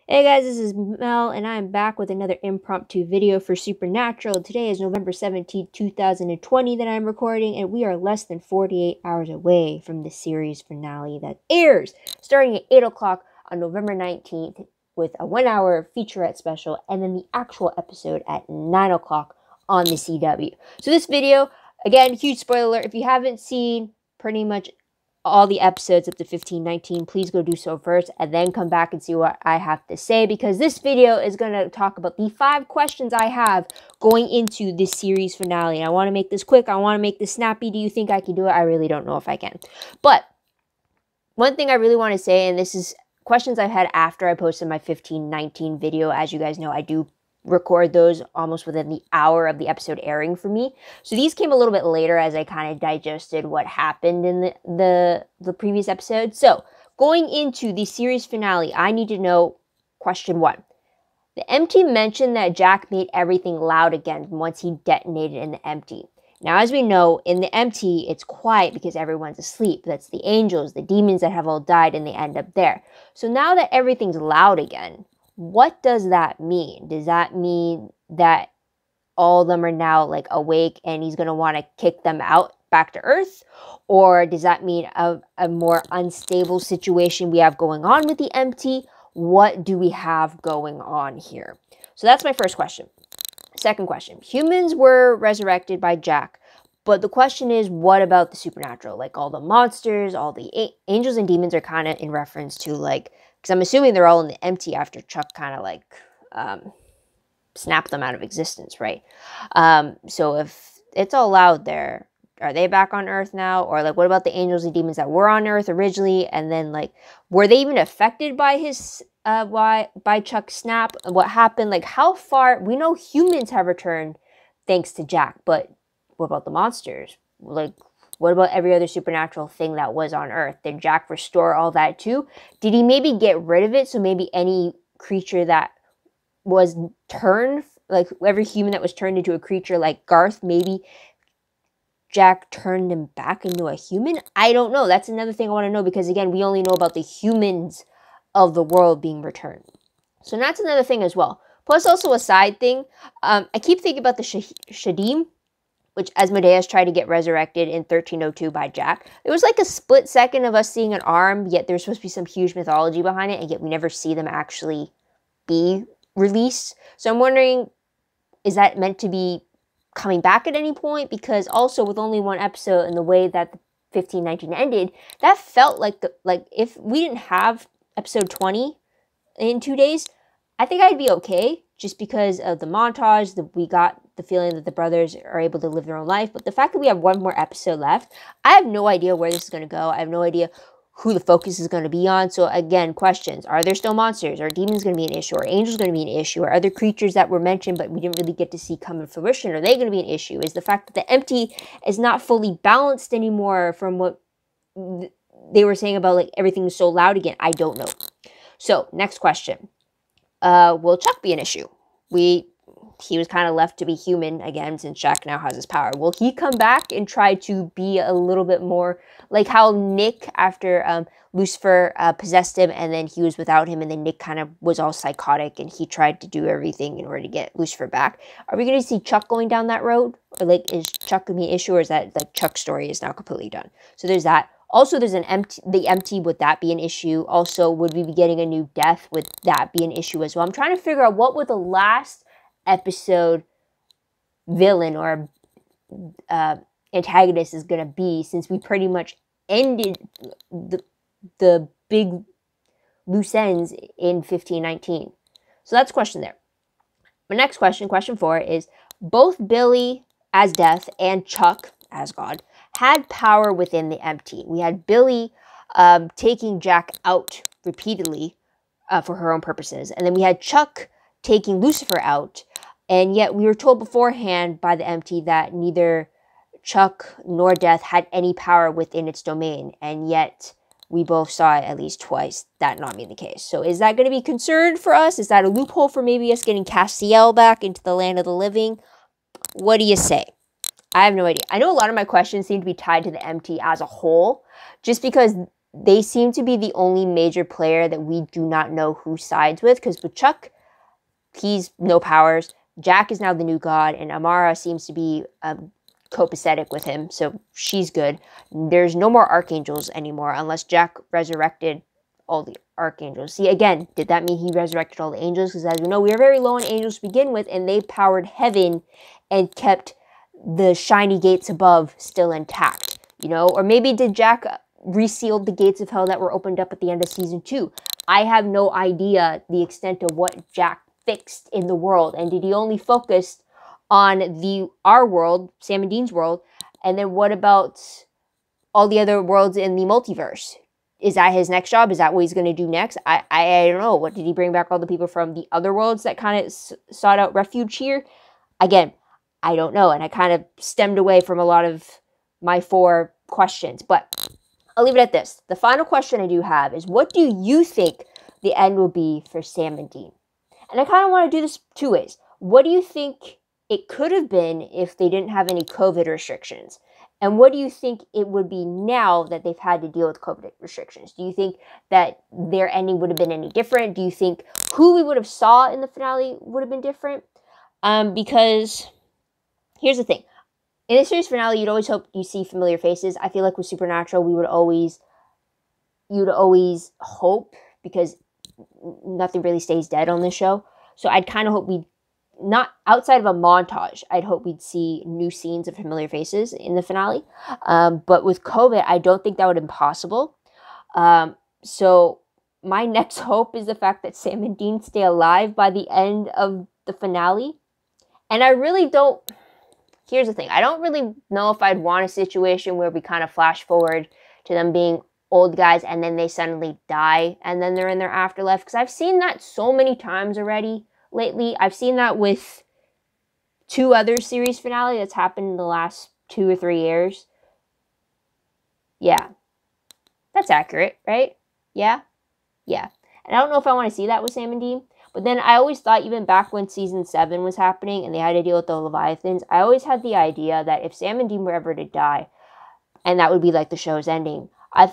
Hey guys, this is Mel, and I'm back with another impromptu video for Supernatural. Today is November 17th, 2020 that I'm recording, and we are less than 48 hours away from the series finale that airs starting at 8 o'clock on November 19th with a 1-hour featurette special, and then the actual episode at 9 o'clock on the CW. So this video, again, huge spoiler alert, if you haven't seen pretty much all the episodes up to 1519, please go do so first and then come back and see what I have to say, because this video is going to talk about the 5 questions I have going into this series finale. And I want to make this quick. I want to make this snappy. Do you think I can do it? I really don't know if I can. But one thing I really want to say, and this is questions I've had after I posted my 1519 video. As you guys know, I do record those almost within the hour of the episode airing for me. So these came a little bit later as I kind of digested what happened in the previous episode. So going into the series finale, I need to know question 1. The empty mentioned that Jack made everything loud again once he detonated in the empty. Now, as we know, in the empty, it's quiet because everyone's asleep. That's the angels, the demons that have all died, and they end up there. So now that everything's loud again, what does that mean? Does that mean that all of them are now like awake and he's going to want to kick them out back to Earth? Or does that mean a more unstable situation we have going on with the empty? What do we have going on here? So that's my first question. Second question. Humans were resurrected by Jack, but the question is, what about the supernatural? Like all the monsters, all the angels and demons are kind of in reference to like, because I'm assuming they're all in the empty after Chuck kind of like snapped them out of existence, right? So if it's all loud there, are they back on Earth now? Or like, what about the angels and demons that were on Earth originally? And then like, were they even affected by his, by Chuck's snap? What happened? Like how far, we know humans have returned thanks to Jack, but what about the monsters? Like, what about every other supernatural thing that was on Earth? Did Jack restore all that too? Did he maybe get rid of it? So maybe any creature that was turned, like every human that was turned into a creature like Garth, maybe Jack turned him back into a human? I don't know. That's another thing I want to know, because again, we only know about the humans of the world being returned. So that's another thing as well. Plus also a side thing, I keep thinking about the Shadim, which Asmodeus tried to get resurrected in 1302 by Jack. It was like a split second of us seeing an arm, yet there's supposed to be some huge mythology behind it, and yet we never see them actually be released. So I'm wondering, is that meant to be coming back at any point? Because also with only one episode and the way that the 1519 ended, that felt like if we didn't have episode 20 in 2 days, I think I'd be okay, just because of the montage, that we got the feeling that the brothers are able to live their own life. But the fact that we have one more episode left, I have no idea where this is going to go. I have no idea who the focus is going to be on. So again, questions. Are there still monsters? Are demons going to be an issue? Are angels going to be an issue? Are other creatures that were mentioned but we didn't really get to see come to fruition, are they going to be an issue? Is the fact that the empty is not fully balanced anymore from what they were saying about like everything is so loud again? I don't know. So next question. Will Chuck be an issue? He was kind of left to be human again since Jack now has his power. Will he come back and try to be a little bit more like how Nick, after Lucifer possessed him and then he was without him, and then Nick kind of was all psychotic and he tried to do everything in order to get Lucifer back? Are we going to see Chuck going down that road? Or like, is Chuck going to be an issue, or is that like Chuck's story is now completely done? So there's that. Also, there's the empty, would that be an issue? Also, would we be getting a new death? Would that be an issue as well? I'm trying to figure out what would the last episode villain or antagonist is going to be, since we pretty much ended the big loose ends in 1519. So that's question there. My next question, question 4, is both Billy as Death and Chuck as God had power within the empty. We had Billy taking Jack out repeatedly for her own purposes, and then we had Chuck taking Lucifer out, and yet we were told beforehand by the empty that neither Chuck nor Death had any power within its domain, and yet we both saw it at least twice that not being the case. So is that going to be concerned for us? Is that a loophole for maybe us getting Castiel back into the land of the living? What do you say? I have no idea. I know a lot of my questions seem to be tied to the empty as a whole, just because they seem to be the only major player that we do not know who sides with, because with Chuck, he's no powers. Jack is now the new god, and Amara seems to be copacetic with him, so she's good. There's no more archangels anymore, unless Jack resurrected all the archangels. See, again, did that mean he resurrected all the angels? Because as we know, we are very low on angels to begin with, and they powered heaven and kept the shiny gates above still intact, you know? Or maybe did Jack reseal the gates of hell that were opened up at the end of season 2? I have no idea the extent of what Jack fixed in the world, and did he only focus on our world, Sam and Dean's world, and then what about all the other worlds in the multiverse? Is that his next job? Is that what he's going to do next? I don't know. What, did he bring back all the people from the other worlds that kind of sought out refuge here? Again, I don't know, and I kind of stemmed away from a lot of my 4 questions, but I'll leave it at this. The final question I do have is, what do you think the end will be for Sam and Dean? And I kind of want to do this 2 ways. What do you think it could have been if they didn't have any COVID restrictions? And what do you think it would be now that they've had to deal with COVID restrictions? Do you think that their ending would have been any different? Do you think who we would have saw in the finale would have been different? Because here's the thing. In the series finale, you'd always hope you see familiar faces. I feel like with Supernatural, you'd always hope, because nothing really stays dead on this show. So I'd kind of hope we'd, not outside of a montage, I'd hope we'd see new scenes of familiar faces in the finale. But with COVID, I don't think that would be possible. So my next hope is the fact that Sam and Dean stay alive by the end of the finale. And I really don't, here's the thing, I don't really know if I'd want a situation where we kind of flash forward to them being old guys and then they suddenly die and then they're in their afterlife, because I've seen that so many times already lately. I've seen that with 2 other series finale that's happened in the last 2 or 3 years. Yeah, that's accurate, right? Yeah. And I don't know if I want to see that with Sam and Dean. But then I always thought, even back when season 7 was happening and they had to deal with the Leviathans, I always had the idea that if Sam and Dean were ever to die, and that would be like the show's ending, I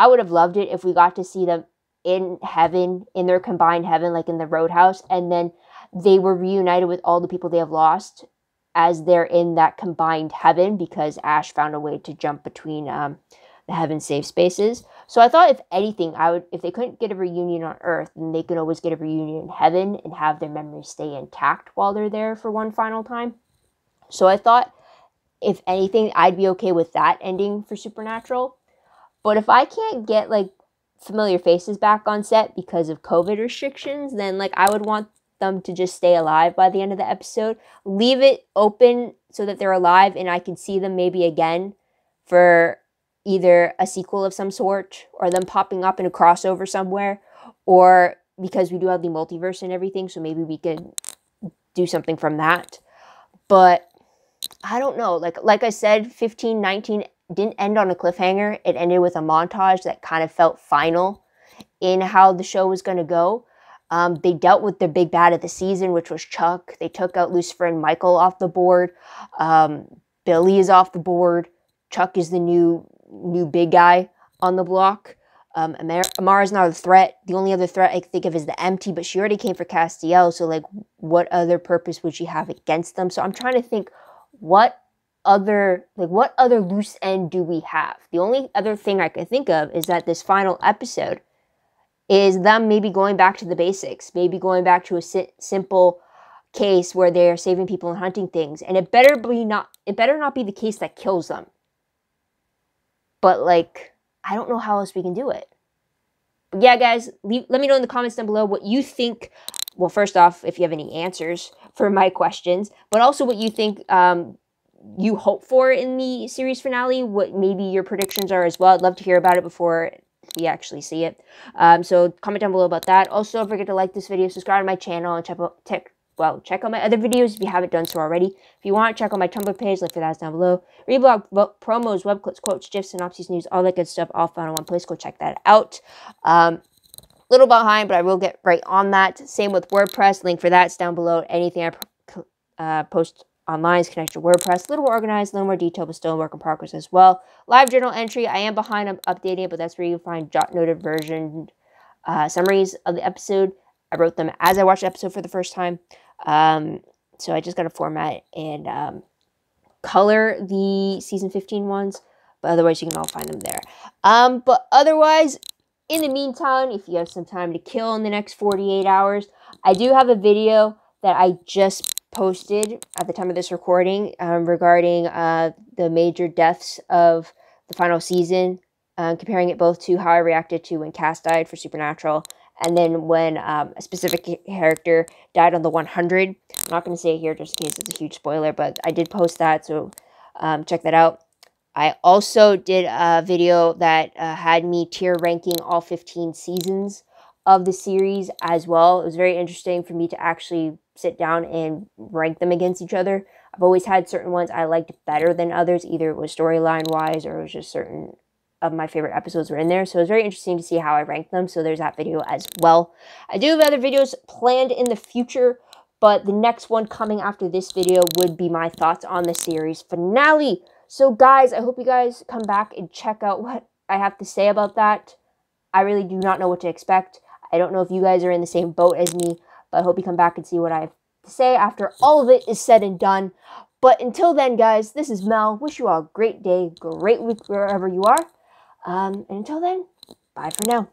would have loved it if we got to see them in heaven, in their combined heaven, like in the Roadhouse, and then they were reunited with all the people they have lost as they're in that combined heaven, because Ash found a way to jump between the heaven safe spaces. So I thought, if anything, if they couldn't get a reunion on Earth, then they could always get a reunion in heaven and have their memories stay intact while they're there for one final time. So I thought, if anything, I'd be okay with that ending for Supernatural. But if I can't get like familiar faces back on set because of COVID restrictions, then like I would want them to just stay alive by the end of the episode. Leave it open so that they're alive and I can see them maybe again for either a sequel of some sort, or them popping up in a crossover somewhere, or because we do have the multiverse and everything, so maybe we could do something from that. But I don't know. Like I said, 15-19 didn't end on a cliffhanger. It ended with a montage that kind of felt final in how the show was going to go. They dealt with the big bad of the season, which was Chuck. They took out Lucifer and Michael off the board. Billy is off the board. Chuck is the new big guy on the block. Amara's not a threat. The only other threat I can think of is the Empty, but she already came for Castiel, so like what other purpose would she have against them? So I'm trying to think, what other loose end do we have? The only other thing I can think of is that this final episode is them maybe going back to the basics, maybe going back to a simple case where they're saving people and hunting things, and it better not be the case that kills them. But like, I don't know how else we can do it. But yeah, guys, let me know in the comments down below what you think. Well, first off, if you have any answers for my questions, but also what you think you hope for in the series finale, what maybe your predictions are as well. I'd love to hear about it before we actually see it. So comment down below about that. Also, don't forget to like this video, subscribe to my channel, and check out my other videos if you haven't done so already. If you want, check out my Tumblr page, link for that is down below. Reblog, promos, web clips, quotes, gifs, synopses, news, all that good stuff, all found in one place. Go check that out. Little behind, but I will get right on that. Same with WordPress, link for that is down below. Anything I post online is connected to WordPress. A little more organized, a little more detailed, but still in work in progress as well. Live journal entry. I am behind on updating it, but that's where you can find jot noted version summaries of the episode. I wrote them as I watched the episode for the first time. So I just got to format and color the season 15 ones. But otherwise, you can all find them there. But otherwise, in the meantime, if you have some time to kill in the next 48 hours, I do have a video that I just posted at the time of this recording regarding the major deaths of the final season, comparing it both to how I reacted to when Cass died for Supernatural, and then when a specific character died on the 100. I'm not going to say it here just in case it's a huge spoiler, but I did post that, so check that out. I also did a video that had me tier ranking all 15 seasons of the series as well. It was very interesting for me to actually sit down and rank them against each other. I've always had certain ones I liked better than others. Either it was storyline-wise or it was just certain of my favorite episodes were in there. So it was very interesting to see how I ranked them. So there's that video as well. I do have other videos planned in the future, but the next one coming after this video would be my thoughts on the series finale. So guys, I hope you guys come back and check out what I have to say about that. I really do not know what to expect. I don't know if you guys are in the same boat as me, but I hope you come back and see what I have to say after all of it is said and done. But until then, guys, this is Mel. Wish you all a great day, great week wherever you are. And until then, bye for now.